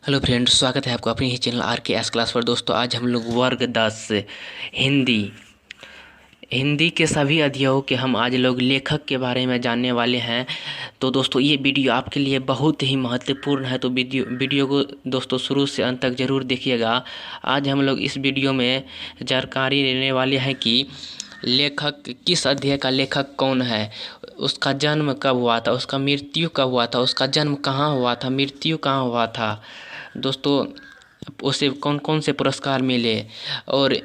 Hello friends, स्वागत है आपको अपने ही चैनल आर के एस क्लास पर। दोस्तों, आज हम लोग वर्ग 10 हिंदी हिंदी के सभी अध्यायों के हम आज लोग लेखक के बारे में जानने वाले हैं। तो दोस्तों, ये वीडियो आपके लिए बहुत ही महत्वपूर्ण है, तो वीडियो को दोस्तों शुरू से अंत तक ज़रूर देखिएगा। आज हम लोग इस वीडियो में जानकारी लेने वाले हैं कि लेखक किस अध्याय का लेखक कौन है, उसका जन्म कब हुआ था, उसका मृत्यु कब हुआ था, उसका जन्म कहाँ हुआ था, मृत्यु कहाँ हुआ था, दोस्तों उसे कौन कौन से पुरस्कार मिले, और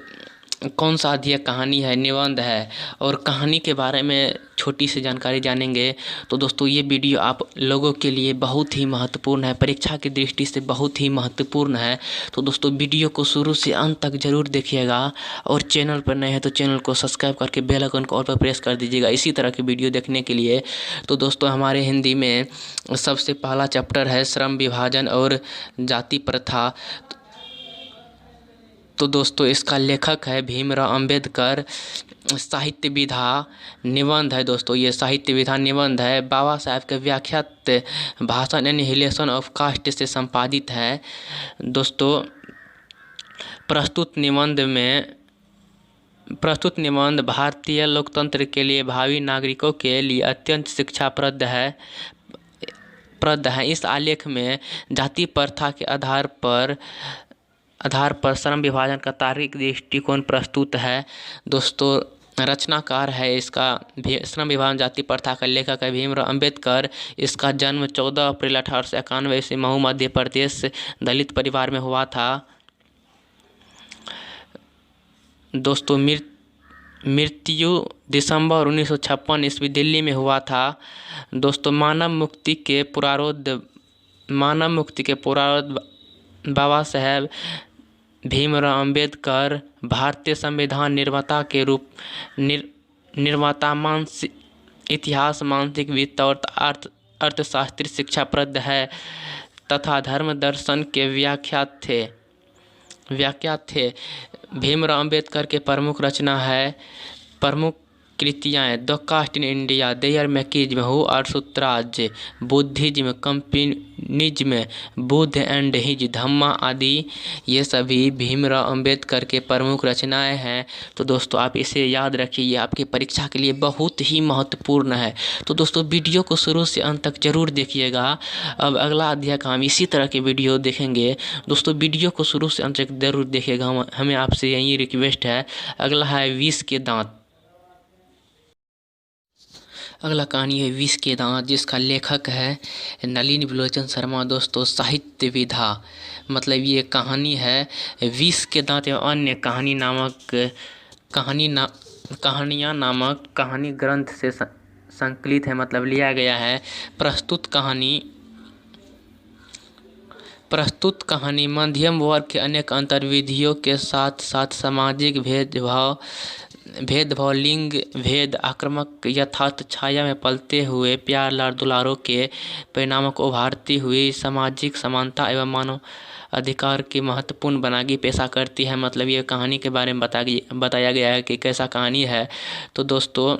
कौन सा अध्यय कहानी है, निबंध है, और कहानी के बारे में छोटी सी जानकारी जानेंगे। तो दोस्तों, ये वीडियो आप लोगों के लिए बहुत ही महत्वपूर्ण है, परीक्षा की दृष्टि से बहुत ही महत्वपूर्ण है। तो दोस्तों, वीडियो को शुरू से अंत तक ज़रूर देखिएगा, और चैनल पर नए हैं तो चैनल को सब्सक्राइब करके बेल आइकन को ऑल पर प्रेस कर दीजिएगा इसी तरह की वीडियो देखने के लिए। तो दोस्तों, हमारे हिंदी में सबसे पहला चैप्टर है श्रम विभाजन और जाति प्रथा। तो दोस्तों, इसका लेखक है भीमराव अंबेडकर। साहित्य विधा निबंध है दोस्तों, ये साहित्य विधा निबंध है। बाबा साहेब के व्याख्यात भाषण एनिहिलेशन ऑफ कास्ट से संपादित है। दोस्तों, प्रस्तुत निबंध भारतीय लोकतंत्र के लिए भावी नागरिकों के लिए अत्यंत शिक्षाप्रद है। इस आलेख में जाति प्रथा के आधार पर श्रम विभाजन का तार्किक दृष्टिकोण प्रस्तुत है। दोस्तों, रचनाकार है इसका श्रम विभाजन जाति प्रथा का लेखक है भीमराव अंबेडकर। इसका जन्म 14 अप्रैल 1891 से मऊ मध्य प्रदेश दलित परिवार में हुआ था। दोस्तों, मृत्यु दिसंबर 1956 ईस्वी दिल्ली में हुआ था। दोस्तों, मानव मुक्ति के पुरारोध बाबा साहेब भीमराव अंबेडकर भारतीय संविधान निर्माता के रूप निर्माता इतिहास, मानसिक वित्त और अर्थशास्त्री शिक्षाप्रद है तथा धर्म दर्शन के व्याख्यात थे। भीमराव अंबेडकर के प्रमुख कृतियाँ the caste in India, their mechanism, who are Shudras, buddhism, communism, Buddha and his Dhamma आदि, ये सभी भीमराव अंबेडकर के प्रमुख रचनाएं हैं। तो दोस्तों, आप इसे याद रखिए, ये आपकी परीक्षा के लिए बहुत ही महत्वपूर्ण है। तो दोस्तों, वीडियो को शुरू से अंत तक जरूर देखिएगा। अब अगला अध्याय का हम इसी तरह के वीडियो देखेंगे। दोस्तों, वीडियो को शुरू से अंत तक जरूर देखिएगा, हमें आपसे यही रिक्वेस्ट है। अगला है विष के दांत। अगला कहानी है विष के दांत, जिसका लेखक है नलिनी विलोचन शर्मा। दोस्तों, साहित्य विधा मतलब ये कहानी है विष के दांत एवं अन्य कहानियाँ नामक कहानी ग्रंथ से संकलित है, मतलब लिया गया है। प्रस्तुत कहानी मध्यम वर्ग के अनेक अंतर्विधियों के साथ साथ सामाजिक भेदभाव, लिंग भेद, आक्रामक यथार्थ छाया में पलते हुए प्यार लाड दुलारों के परिणामों को उभारती हुई सामाजिक समानता एवं मानव अधिकार की महत्वपूर्ण बनागी पेशा करती है। मतलब ये कहानी के बारे में बताया गया है कि कैसा कहानी है। तो दोस्तों,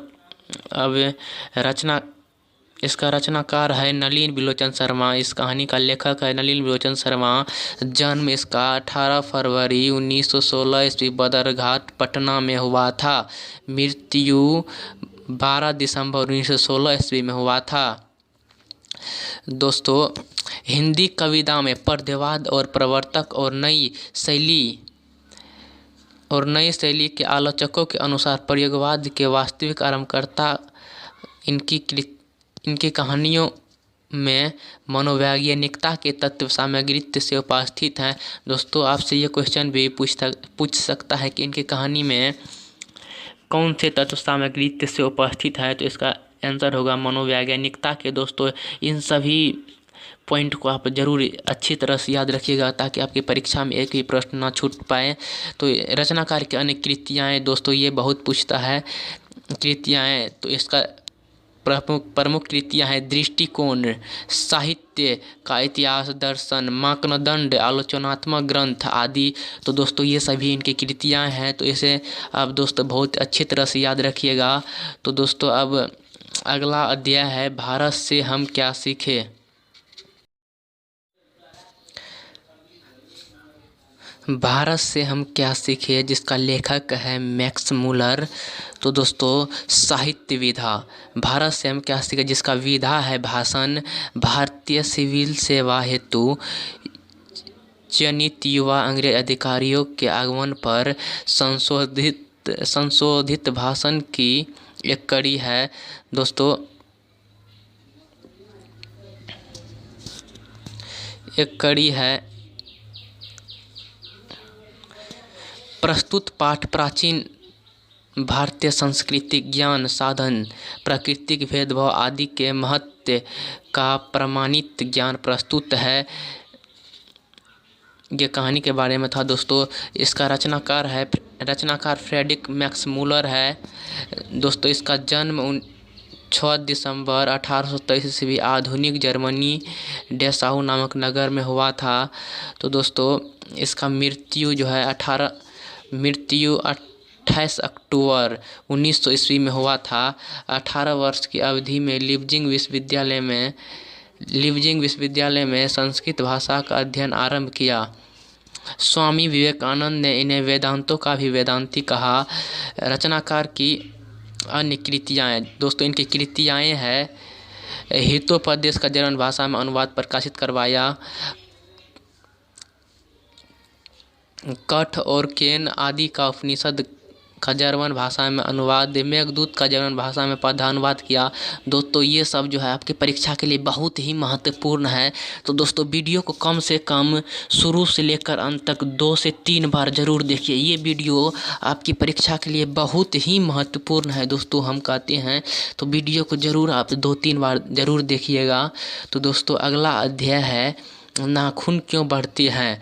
अब इसका रचनाकार है नलिनी विलोचन शर्मा। इस कहानी का लेखक है नलिनी विलोचन शर्मा। जन्म इसका 18 फरवरी 1916 ईस्वी बदरघाट पटना में हुआ था। मृत्यु 12 दिसंबर 1916 ईस्वी में हुआ था। दोस्तों, हिंदी कविता में पद्यवाद और प्रवर्तक और नई शैली के आलोचकों के अनुसार प्रयोगवाद के वास्तविक आरंभकर्ता इनकी कहानियों में मनोवैज्ञानिकता के तत्व सामग्री से उपस्थित हैं। दोस्तों, आपसे ये क्वेश्चन भी पूछ सकता है कि इनकी कहानी में कौन से तत्व सामग्री से उपस्थित है, तो इसका आंसर होगा मनोवैज्ञानिकता के। दोस्तों, इन सभी पॉइंट को आप जरूर अच्छी तरह से याद रखिएगा ताकि आपकी परीक्षा में एक भी प्रश्न ना छूट पाए। तो रचनाकार की अन्य कृतियाँ दोस्तों, ये बहुत पूछता है कृतियाँ। तो इसका प्रमुख कृतियाँ हैं दृष्टिकोण, साहित्य का इतिहास, दर्शन, मानदंड, आलोचनात्मक ग्रंथ आदि। तो दोस्तों, ये सभी इनकी कृतियाँ हैं। तो इसे आप दोस्तों बहुत अच्छी तरह से याद रखिएगा। तो दोस्तों, अब अगला अध्याय है भारत से हम क्या सीखे। भारत से हम क्या सीखे, जिसका लेखक है मैक्स मूलर। तो दोस्तों, साहित्य विधा। भारत से हम क्या सीखे, जिसका विधा है भाषण। भारतीय सिविल सेवा हेतु चयनित युवा अंग्रेज अधिकारियों के आगमन पर संशोधित भाषण की एक कड़ी है। दोस्तों, एक कड़ी है। प्रस्तुत पाठ प्राचीन भारतीय संस्कृति, ज्ञान साधन, प्राकृतिक भेदभाव आदि के महत्व का प्रमाणित ज्ञान प्रस्तुत है। ये कहानी के बारे में था दोस्तों। इसका रचनाकार फ्रेडरिक मैक्स मूलर है। दोस्तों, इसका जन्म 6 दिसंबर 1823 ईस्वी आधुनिक जर्मनी डेसाऊ नामक नगर में हुआ था। तो दोस्तों, इसका मृत्यु 28 अक्टूबर 1900 ईस्वी में हुआ था। 18 वर्ष की अवधि में लीप्जिंग विश्वविद्यालय में संस्कृत भाषा का अध्ययन आरंभ किया। स्वामी विवेकानंद ने इन्हें वेदांतों का भी वेदांती कहा। रचनाकार की अन्य कृतियाँ। दोस्तों, इनकी कृतियाँ हैं हितोपदेश का जर्मन भाषा में अनुवाद प्रकाशित करवाया। कठ और केन आदि का उपनिषद का जर्मन भाषा में अनुवाद। मेघदूत का जर्मन भाषा में पद्यानुवाद किया। दोस्तों, ये सब जो है आपकी परीक्षा के लिए बहुत ही महत्वपूर्ण है। तो दोस्तों, वीडियो को कम से कम शुरू से लेकर अंत तक 2 से 3 बार ज़रूर देखिए। ये वीडियो आपकी परीक्षा के लिए बहुत ही महत्वपूर्ण है दोस्तों, हम कहते हैं। तो वीडियो को ज़रूर आप 2-3 बार ज़रूर देखिएगा। तो दोस्तों, अगला अध्याय है नाखून क्यों बढ़ते हैं।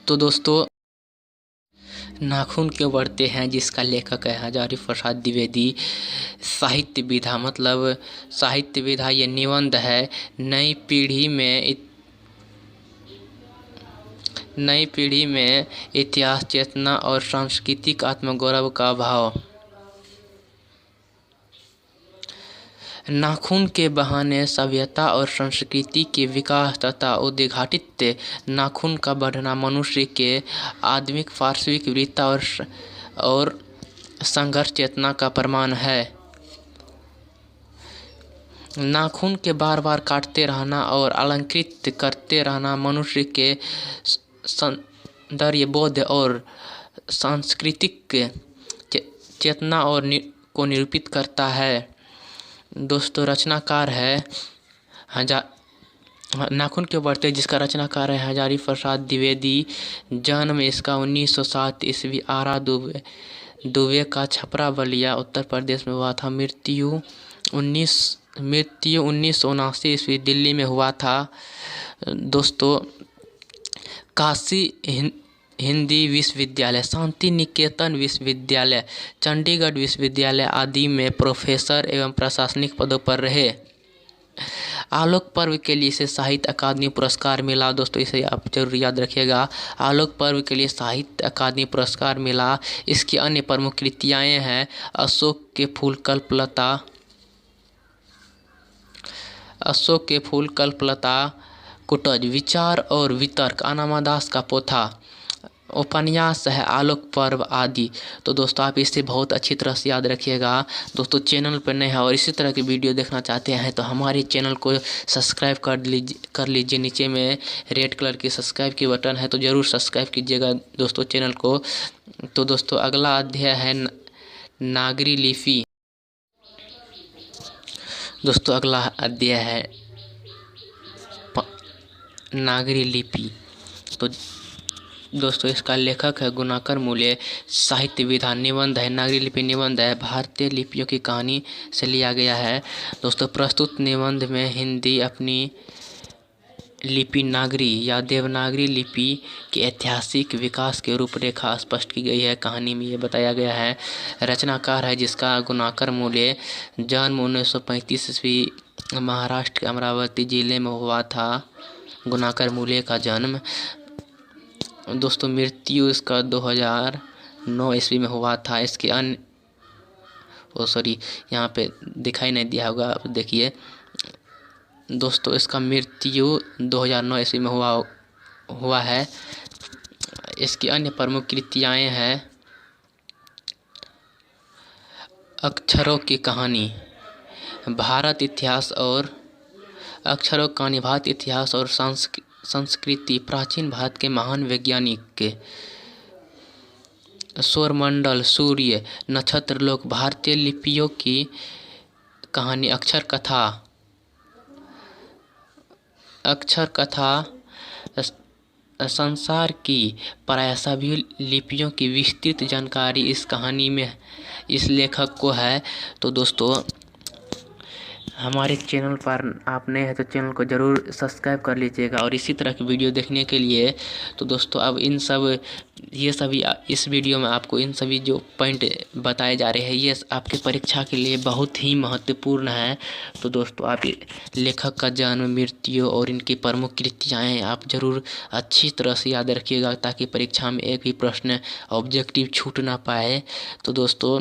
तो दोस्तों, नाखून क्यों बढ़ते हैं, जिसका लेखक है हजारी प्रसाद द्विवेदी। साहित्य विधा मतलब साहित्य विधा ये निबंध है। नई पीढ़ी में इतिहास चेतना और सांस्कृतिक आत्मगौरव का भाव। नाखून के बहाने सभ्यता और संस्कृति के विकास तथा उद्घाटित नाखून का बढ़ना मनुष्य के आत्मिक पार्श्विक वृत्ता और संघर्ष चेतना का प्रमाण है। नाखून के बार बार काटते रहना और अलंकृत करते रहना मनुष्य के सौंदर्य बोध और सांस्कृतिक चेतना को निरूपित करता है। दोस्तों, रचनाकार है नाखून क्यों बढ़ते, जिसका रचनाकार है हजारी प्रसाद द्विवेदी। जन्म इसका 1907 ईस्वी आरा दुबे का छपरा बलिया उत्तर प्रदेश में हुआ था। मृत्यु 1979 ईस्वी दिल्ली में हुआ था। दोस्तों, काशी हिंदी विश्वविद्यालय, शांति निकेतन विश्वविद्यालय, चंडीगढ़ विश्वविद्यालय आदि में प्रोफेसर एवं प्रशासनिक पदों पर रहे। आलोक पर्व के लिए इसे साहित्य अकादमी पुरस्कार मिला। दोस्तों, इसे आप जरूर याद रखिएगा। आलोक पर्व के लिए साहित्य अकादमी पुरस्कार मिला। इसकी अन्य प्रमुख कृतियाँ हैं अशोक के फूल कल्पलता, कुटज, विचार और वितर्क, अनामादास का पोथा, उपन्यास है आलोक पर्व आदि। तो दोस्तों, आप इसे बहुत अच्छी तरह से याद रखिएगा। दोस्तों, चैनल पर नए हैं और इसी तरह की वीडियो देखना चाहते हैं तो हमारे चैनल को सब्सक्राइब कर लीजिए। नीचे में रेड कलर की सब्सक्राइब की बटन है, तो ज़रूर सब्सक्राइब कीजिएगा दोस्तों चैनल को। तो दोस्तों, अगला अध्याय है नागरी लिपि। दोस्तों, अगला अध्याय है नागरी लिपि। तो दोस्तों, इसका लेखक है गुणाकर मूल्य। साहित्य विधा निबंध है, नागरी लिपि निबंध है, भारतीय लिपियों की कहानी से लिया गया है। दोस्तों, प्रस्तुत निबंध में हिंदी अपनी लिपि नागरी या देवनागरी लिपि के ऐतिहासिक विकास की रूपरेखा स्पष्ट की गई है। कहानी में ये बताया गया है। रचनाकार है जिसका गुणाकर मूल्य। जन्म 1935 ईस्वी महाराष्ट्र के अमरावती जिले में हुआ था गुणाकर मूल्य का जन्म। दोस्तों, मृत्यु इसका 2009 ईस्वी में हुआ था। इसके यहाँ पे दिखाई नहीं दिया होगा, आप देखिए। दोस्तों, इसका मृत्यु 2009 ईस्वी में हुआ है। इसकी अन्य प्रमुख कृतियाँ हैं अक्षरों की कहानी, भारत इतिहास और अक्षरों की कहानी, भारत इतिहास और संस्कृति, प्राचीन भारत के महान वैज्ञानिक के सौरमंडल, सूर्य, नक्षत्र लोक, भारतीय लिपियों की कहानी, अक्षर कथा संसार की प्राय सभी लिपियों की विस्तृत जानकारी इस कहानी में इस लेखक को है। तो दोस्तों हमारे चैनल पर आप नए हैं तो चैनल को ज़रूर सब्सक्राइब कर लीजिएगा और इसी तरह की वीडियो देखने के लिए। तो दोस्तों अब ये सभी इस वीडियो में आपको इन सभी जो पॉइंट बताए जा रहे हैं ये आपके परीक्षा के लिए बहुत ही महत्वपूर्ण है। तो दोस्तों आप लेखक का जन्म, मृत्यु और इनकी प्रमुख कृतियाँ आप ज़रूर अच्छी तरह से याद रखिएगा ताकि परीक्षा में एक भी प्रश्न ऑब्जेक्टिव छूट ना पाए। तो दोस्तों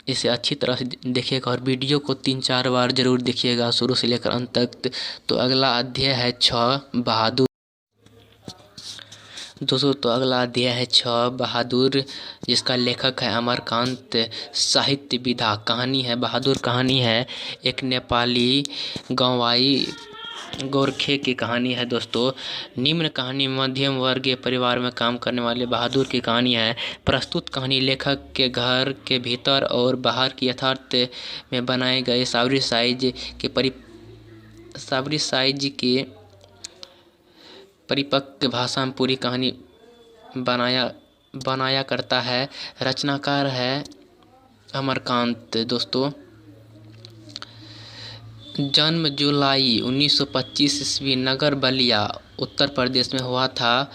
इसे अच्छी तरह से देखिएगा और वीडियो को 3-4 बार ज़रूर देखिएगा शुरू से लेकर अंत तक। तो अगला अध्याय है 6 बहादुर। दोस्तों तो अगला अध्याय है 6 बहादुर, जिसका लेखक है अमरकांत। साहित्य विधा, कहानी है बहादुर, कहानी है एक नेपाली गंवाई गोरखे की कहानी है। दोस्तों निम्न कहानी मध्यम वर्गीय परिवार में काम करने वाले बहादुर की कहानी है। प्रस्तुत कहानी लेखक के घर के भीतर और बाहर की यथार्थ में बनाए गए सावरी साइज के परिपक्व भाषा में पूरी कहानी बनाया करता है। रचनाकार है अमरकांत। दोस्तों जन्म जुलाई 1925 ईस्वी नगर बलिया उत्तर प्रदेश में हुआ था।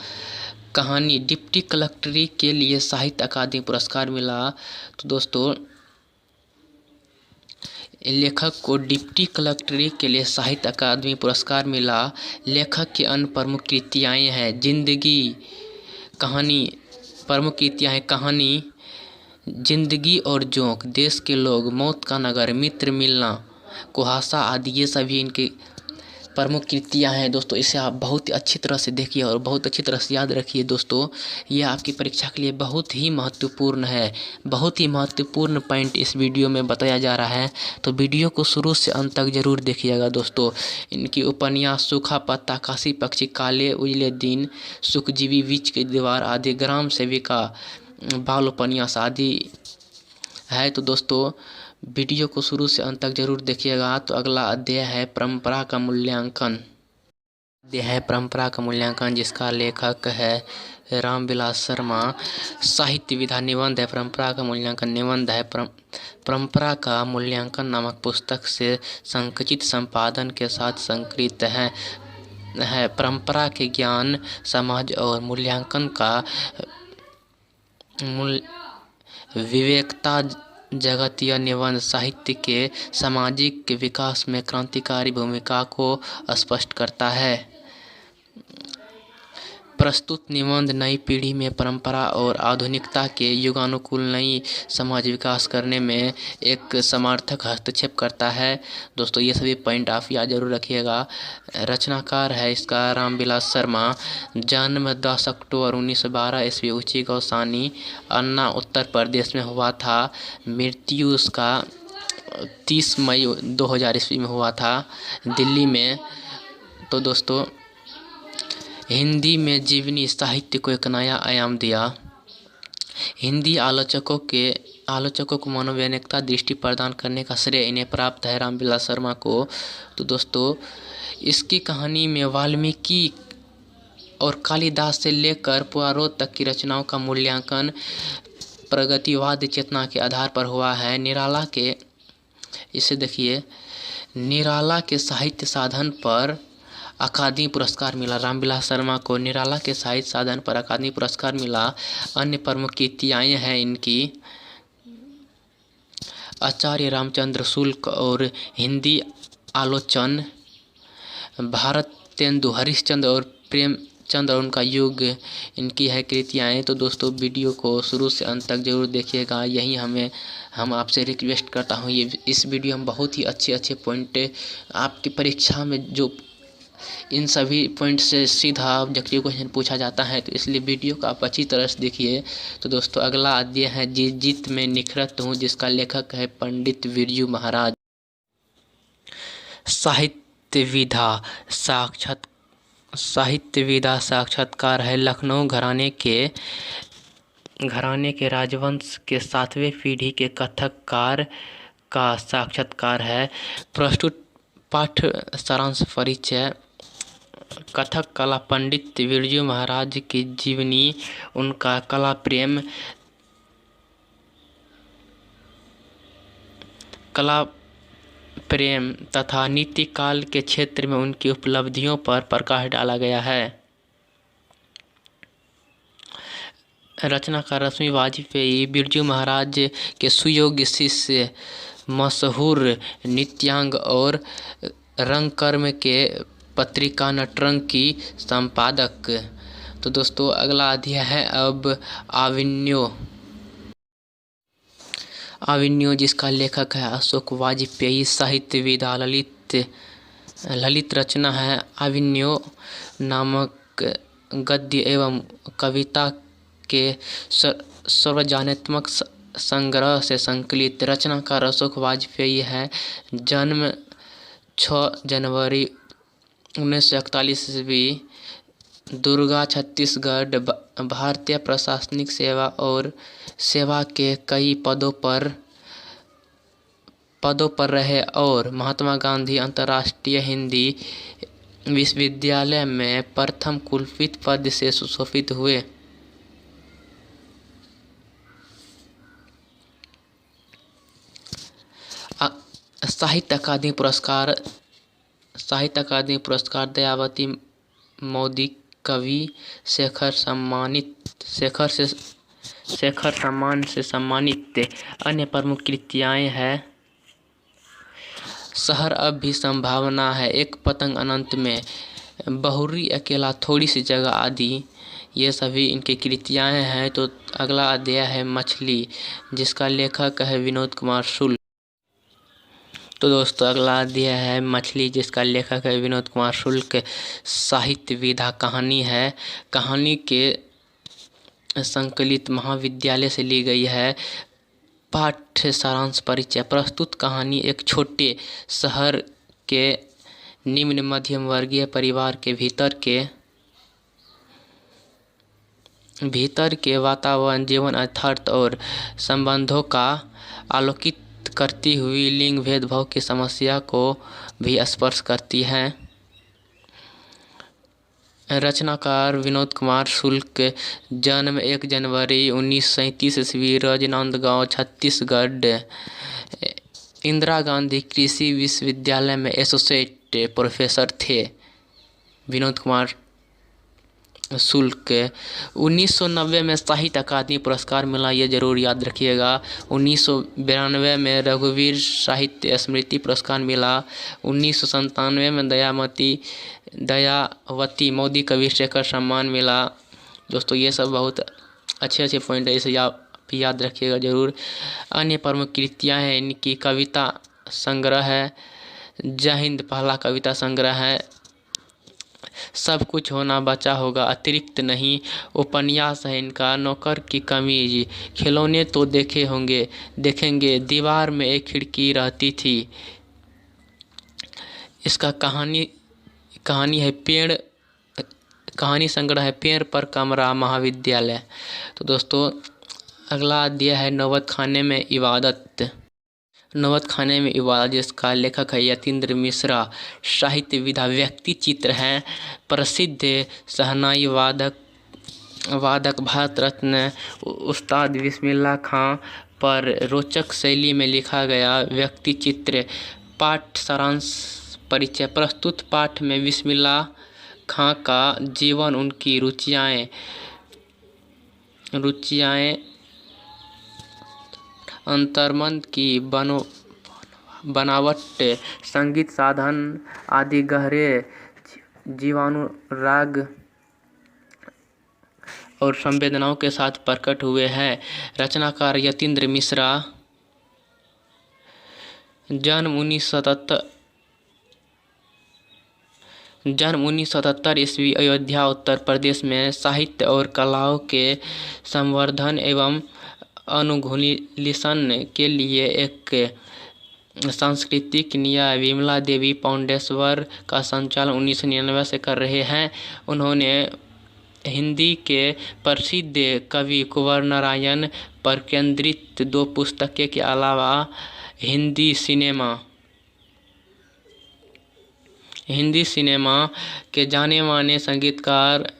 कहानी डिप्टी कलेक्टरी के लिए साहित्य अकादमी पुरस्कार मिला। तो दोस्तों लेखक को डिप्टी कलेक्टरी के लिए साहित्य अकादमी पुरस्कार मिला। लेखक की अन्य प्रमुख कृतियाँ हैं जिंदगी, कहानी, प्रमुख कृतियाँ हैं कहानी जिंदगी और जोंक, देश के लोग, मौत का नगर, मित्र मिलना, कुहासा आदि ये सभी इनकी प्रमुख कृतियाँ हैं। दोस्तों इसे आप बहुत ही अच्छी तरह से देखिए और बहुत अच्छी तरह से याद रखिए। दोस्तों ये आपकी परीक्षा के लिए बहुत ही महत्वपूर्ण है, बहुत ही महत्वपूर्ण पॉइंट इस वीडियो में बताया जा रहा है। तो वीडियो को शुरू से अंत तक जरूर देखिएगा। दोस्तों इनकी उपन्यास सूखा पत्ता, काशी पक्षी, काले उजले दिन, सुखजीवी, बीच की दीवार आदि, ग्राम सेविका, बाल उपन्यास आदि है। तो दोस्तों वीडियो को शुरू से अंत तक जरूर देखिएगा। तो अगला अध्याय है परंपरा का मूल्यांकन। परंपरा का मूल्यांकन, जिसका लेखक है रामविलास शर्मा। साहित्य विधा, निबंध है परंपरा का मूल्यांकन, निबंध है परंपरा का मूल्यांकन नामक पुस्तक से संकुचित संपादन के साथ संकलित है। परंपरा के ज्ञान, समाज और मूल्यांकन का विवेकता जगतीय निबंध साहित्य के सामाजिक विकास में क्रांतिकारी भूमिका को स्पष्ट करता है। प्रस्तुत निबंध नई पीढ़ी में परंपरा और आधुनिकता के युगानुकूल नई समाज विकास करने में एक समर्थक हस्तक्षेप करता है। दोस्तों ये सभी पॉइंट आप याद जरूर रखिएगा। रचनाकार है इसका रामविलास शर्मा। जन्म 10 अक्टूबर 1912 ईस्वी, ऊंची गौसानी, अन्ना, उत्तर प्रदेश में हुआ था। मृत्यु उसका 30 मई 2000 ईस्वी में हुआ था, दिल्ली में। तो दोस्तों हिंदी में जीवनी साहित्य को एक नया आयाम दिया। हिंदी आलोचकों को मनोवैज्ञानिकता दृष्टि प्रदान करने का श्रेय इन्हें प्राप्त है, रामविलास शर्मा को। तो दोस्तों इसकी कहानी में वाल्मीकि और कालिदास से लेकर पुराणों तक की रचनाओं का मूल्यांकन प्रगतिवाद चेतना के आधार पर हुआ है। निराला के साहित्य साधन पर अकादमी पुरस्कार मिला। रामविलास शर्मा को निराला के साहित्य साधन पर अकादमी पुरस्कार मिला। अन्य प्रमुख कृतियाँ हैं इनकी आचार्य रामचंद्र शुक्ल और हिंदी आलोचन, भारतेंदु हरिश्चंद्र और प्रेमचंद और उनका युग, इनकी है कृतियाँ। तो दोस्तों वीडियो को शुरू से अंत तक जरूर देखिएगा। यही हम आपसे रिक्वेस्ट करता हूँ। इस वीडियो में बहुत ही अच्छे पॉइंट आपकी परीक्षा में जो इन सभी पॉइंट से सीधा ऑब्जेक्टिव क्वेश्चन पूछा जाता है, तो इसलिए वीडियो को आप अच्छी तरह से देखिए। तो दोस्तों अगला अध्याय है जीत जीत में निखरत हूँ, जिसका लेखक है पंडित बिरजू महाराज। साहित्य विधा साक्षात्कार है लखनऊ घराने के राजवंश के 7वें पीढ़ी के कथककार का साक्षात्कार है। प्रस्तुत पाठ सारांश परिचय। कथक कला पंडित बिरजू महाराज की जीवनी, उनका कला प्रेम तथा नीति काल के क्षेत्र में उनकी उपलब्धियों पर प्रकाश डाला गया है। रचनाकार रश्मि वाजपेयी बिरजू महाराज के सुयोग्य शिष्य, मशहूर नित्यांग और रंगकर्म के पत्रिका नटरंग की संपादक। तो दोस्तों अगला अध्याय है अब आविन्यो, जिसका लेखक है अशोक वाजपेयी। साहित्य विधा ललित रचना है। आविन्यो नामक गद्य एवं कविता के सर्वजनात्मक संग्रह से संकलित। रचनाकार अशोक वाजपेयी है। जन्म 6 जनवरी 1941 ईस्वी, दुर्गा, छत्तीसगढ़। भारतीय प्रशासनिक सेवा और सेवा के कई पदों पर रहे और महात्मा गांधी अंतर्राष्ट्रीय हिंदी विश्वविद्यालय में प्रथम कुलपति पद से सुशोभित हुए। साहित्य अकादमी पुरस्कार दयावती मोदी कवि शेखर सम्मान से सम्मानित। अन्य प्रमुख कृतियाँ हैं शहर अब भी संभावना है, एक पतंग अनंत में, बहुरी अकेला, थोड़ी सी जगह आदि। ये सभी इनकी कृतियाँ हैं। तो अगला अध्याय है मछली, जिसका लेखक है विनोद कुमार शुक्ल। तो दोस्तों अगला अध्याय है मछली, जिसका लेखक है विनोद कुमार शुक्ल। साहित्य विधा कहानी है। कहानी के संकलित महाविद्यालय से ली गई है। पाठ सारांश परिचय। प्रस्तुत कहानी एक छोटे शहर के निम्न मध्यम वर्गीय परिवार के भीतर के वातावरण, जीवन, यथार्थ और संबंधों का आलोकित करती हुई लिंग भेदभाव की समस्या को भी स्पर्श करती है। रचनाकार विनोद कुमार शुक्ल। जन्म 1 जनवरी 1937 ईस्वी, राजनांदगांव, छत्तीसगढ़। इंदिरा गांधी कृषि विश्वविद्यालय में एसोसिएट प्रोफेसर थे विनोद कुमार शुक्ल। 1990 में साहित्य अकादमी पुरस्कार मिला, ये जरूर याद रखिएगा। 1992 में रघुवीर साहित्य स्मृति पुरस्कार मिला। 1997 में दयावती मोदी कवि शेखर सम्मान मिला। दोस्तों ये सब बहुत अच्छे पॉइंट है, इसे याद रखिएगा जरूर। अन्य प्रमुख कृतियाँ हैं इनकी। कविता संग्रह है जय हिंद, पहला कविता संग्रह है। सब कुछ होना बचा होगा, अतिरिक्त नहीं, उपन्यास है इनका। नौकर की कमीज, खिलौने तो देखेंगे, दीवार में एक खिड़की रहती थी। इसका कहानी है कहानी संग्रह है पेड़ पर कमरा, महाविद्यालय। तो दोस्तों अगला अध्याय है नौबत खाने में इबादत। जिसका लेखक है यतीन्द्र मिश्रा। साहित्य विधा व्यक्ति चित्र हैं। प्रसिद्ध शहनाई वादक भारत रत्न उस्ताद बिस्मिल्लाह खां पर रोचक शैली में लिखा गया व्यक्ति चित्र। पाठ सारांश परिचय। प्रस्तुत पाठ में बिस्मिल्लाह खां का जीवन, उनकी रुचियाँ, अंतर्मन की बनावट, संगीत साधन आदि गहरे जीवानुराग और संवेदनाओं के साथ प्रकट हुए हैं। रचनाकार यतीन्द्र मिश्रा। जन्म 1977 जन्म 1977 ईस्वी, अयोध्या उत्तर प्रदेश में। साहित्य और कलाओं के संवर्धन एवं अनुकूलन के लिए एक सांस्कृतिक न्याय विमला देवी फाउंडेशन का संचालन 1999 से कर रहे हैं। उन्होंने हिंदी के प्रसिद्ध कवि कुंवर नारायण पर केंद्रित 2 पुस्तकें के अलावा हिंदी सिनेमा के जाने माने संगीतकार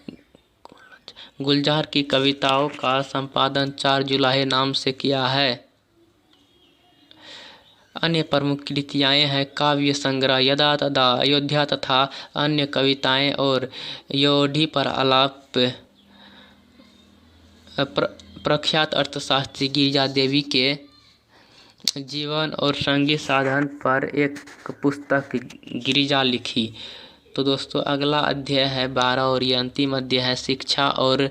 गुलजार की कविताओं का संपादन 4 जुलाई नाम से किया है। अन्य प्रमुख कृतियाँ हैं काव्य संग्रह यदा तदा, अयोध्या तथा अन्य कविताएं और योधी पर आलाप। प्रख्यात अर्थशास्त्री गिरिजा देवी के जीवन और संगीत साधन पर एक पुस्तक गिरिजा लिखी। तो दोस्तों अगला अध्याय है 12 और ये अंतिम अध्याय है शिक्षा और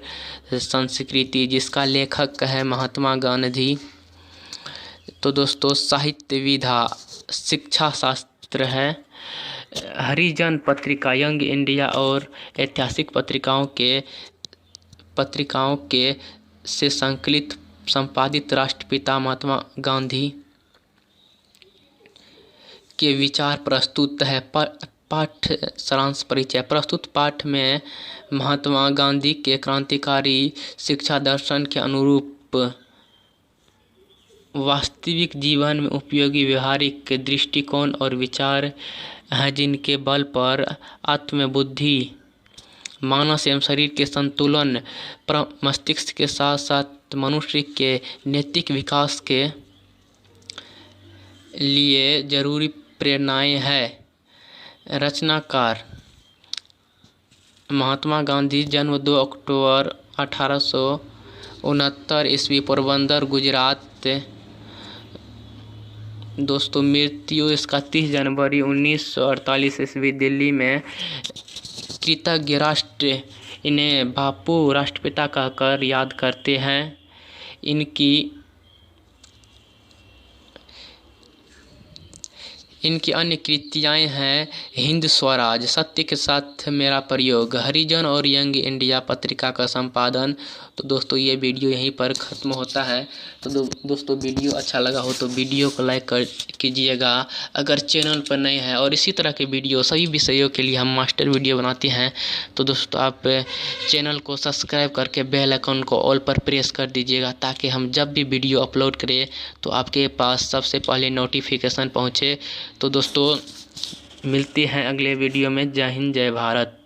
संस्कृति, जिसका लेखक है महात्मा गांधी। तो दोस्तों साहित्य विधा शिक्षा शास्त्र है। हरिजन पत्रिका, यंग इंडिया और ऐतिहासिक पत्रिकाओं के से संपादित राष्ट्रपिता महात्मा गांधी के विचार प्रस्तुत है। पाठ सारांश परिचय। प्रस्तुत पाठ में महात्मा गांधी के क्रांतिकारी शिक्षा दर्शन के अनुरूप वास्तविक जीवन में उपयोगी व्यवहारिक दृष्टिकोण और विचार हैं, जिनके बल पर आत्मबुद्धि, मानस एवं शरीर के संतुलन, मस्तिष्क के साथ साथ मनुष्य के नैतिक विकास के लिए जरूरी प्रेरणाएं हैं। रचनाकार महात्मा गांधी, जन्म 2 अक्टूबर 1869 ईस्वी, पोरबंदर गुजरात। दोस्तों मृत्यु इसका 30 जनवरी 1948 ईस्वी, दिल्ली में। कृतज्ञ राष्ट्र इन्हें बापू राष्ट्रपिता कहकर याद करते हैं। इनकी अन्य कृतियाँ हैं हिंद स्वराज, सत्य के साथ मेरा प्रयोग, हरिजन और यंग इंडिया पत्रिका का संपादन। तो दोस्तों ये वीडियो यहीं पर ख़त्म होता है। तो दोस्तों वीडियो अच्छा लगा हो तो वीडियो को लाइक कीजिएगा। अगर चैनल पर नए हैं और इसी तरह के वीडियो सभी विषयों के लिए हम मास्टर वीडियो बनाते हैं, तो दोस्तों आप चैनल को सब्सक्राइब करके बेल आइकन को ऑल पर प्रेस कर दीजिएगा, ताकि हम जब भी वीडियो अपलोड करें तो आपके पास सबसे पहले नोटिफिकेशन पहुँचे। तो दोस्तों मिलते हैं अगले वीडियो में। जय हिंद, जय भारत।